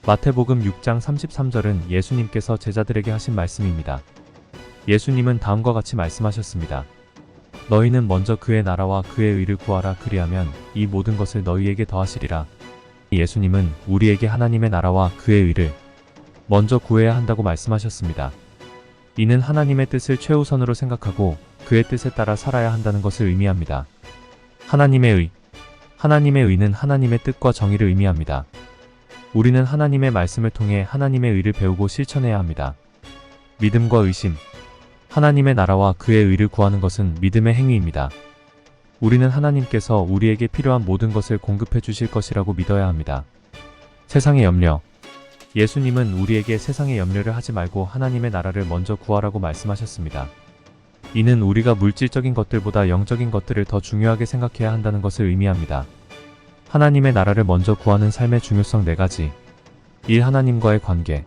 마태복음 6장 33절은 예수님께서 제자들에게 하신 말씀입니다. 예수님은 다음과 같이 말씀하셨습니다. 너희는 먼저 그의 나라와 그의 의를 구하라. 그리하면 이 모든 것을 너희에게 더하시리라. 예수님은 우리에게 하나님의 나라와 그의 의를 먼저 구해야 한다고 말씀하셨습니다. 이는 하나님의 뜻을 최우선으로 생각하고 그의 뜻에 따라 살아야 한다는 것을 의미합니다. 하나님의 의는 하나님의 뜻과 정의를 의미합니다. 우리는 하나님의 말씀을 통해 하나님의 의를 배우고 실천해야 합니다. 믿음과 의심. 하나님의 나라와 그의 의를 구하는 것은 믿음의 행위입니다. 우리는 하나님께서 우리에게 필요한 모든 것을 공급해 주실 것이라고 믿어야 합니다. 세상의 염려. 예수님은 우리에게 세상의 염려를 하지 말고 하나님의 나라를 먼저 구하라고 말씀하셨습니다. 이는 우리가 물질적인 것들보다 영적인 것들을 더 중요하게 생각해야 한다는 것을 의미합니다. 하나님의 나라를 먼저 구하는 삶의 중요성 4가지. 1. 하나님과의 관계.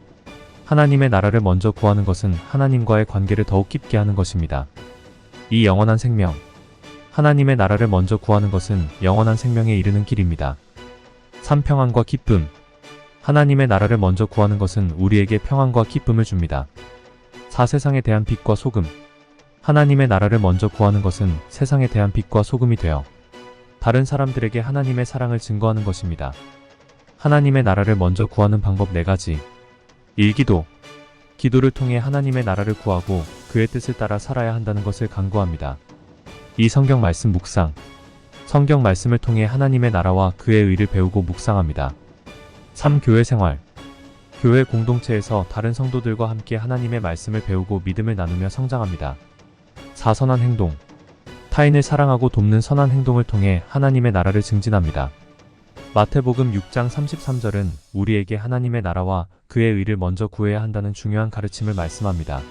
하나님의 나라를 먼저 구하는 것은 하나님과의 관계를 더욱 깊게 하는 것입니다. 2. 영원한 생명. 하나님의 나라를 먼저 구하는 것은 영원한 생명에 이르는 길입니다. 3. 평안과 기쁨. 하나님의 나라를 먼저 구하는 것은 우리에게 평안과 기쁨을 줍니다. 4. 세상에 대한 빛과 소금. 하나님의 나라를 먼저 구하는 것은 세상에 대한 빛과 소금이 되어 다른 사람들에게 하나님의 사랑을 증거하는 것입니다. 하나님의 나라를 먼저 구하는 방법 4가지. 1. 기도. 기도를 통해 하나님의 나라를 구하고 그의 뜻을 따라 살아야 한다는 것을 간구합니다. 2. 성경 말씀 묵상. 성경 말씀을 통해 하나님의 나라와 그의 의를 배우고 묵상합니다. 3. 교회 생활. 교회 공동체에서 다른 성도들과 함께 하나님의 말씀을 배우고 믿음을 나누며 성장합니다. 4. 선한 행동. 타인을 사랑하고 돕는 선한 행동을 통해 하나님의 나라를 증진합니다. 마태복음 6장 33절은 우리에게 하나님의 나라와 그의 의를 먼저 구해야 한다는 중요한 가르침을 말씀합니다.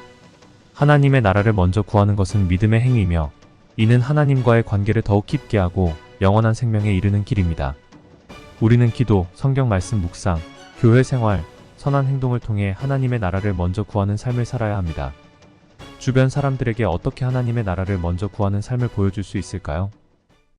하나님의 나라를 먼저 구하는 것은 믿음의 행위이며 이는 하나님과의 관계를 더욱 깊게 하고 영원한 생명에 이르는 길입니다. 우리는 기도, 성경 말씀 묵상, 교회 생활, 선한 행동을 통해 하나님의 나라를 먼저 구하는 삶을 살아야 합니다. 주변 사람들에게 어떻게 하나님의 나라를 먼저 구하는 삶을 보여줄 수 있을까요?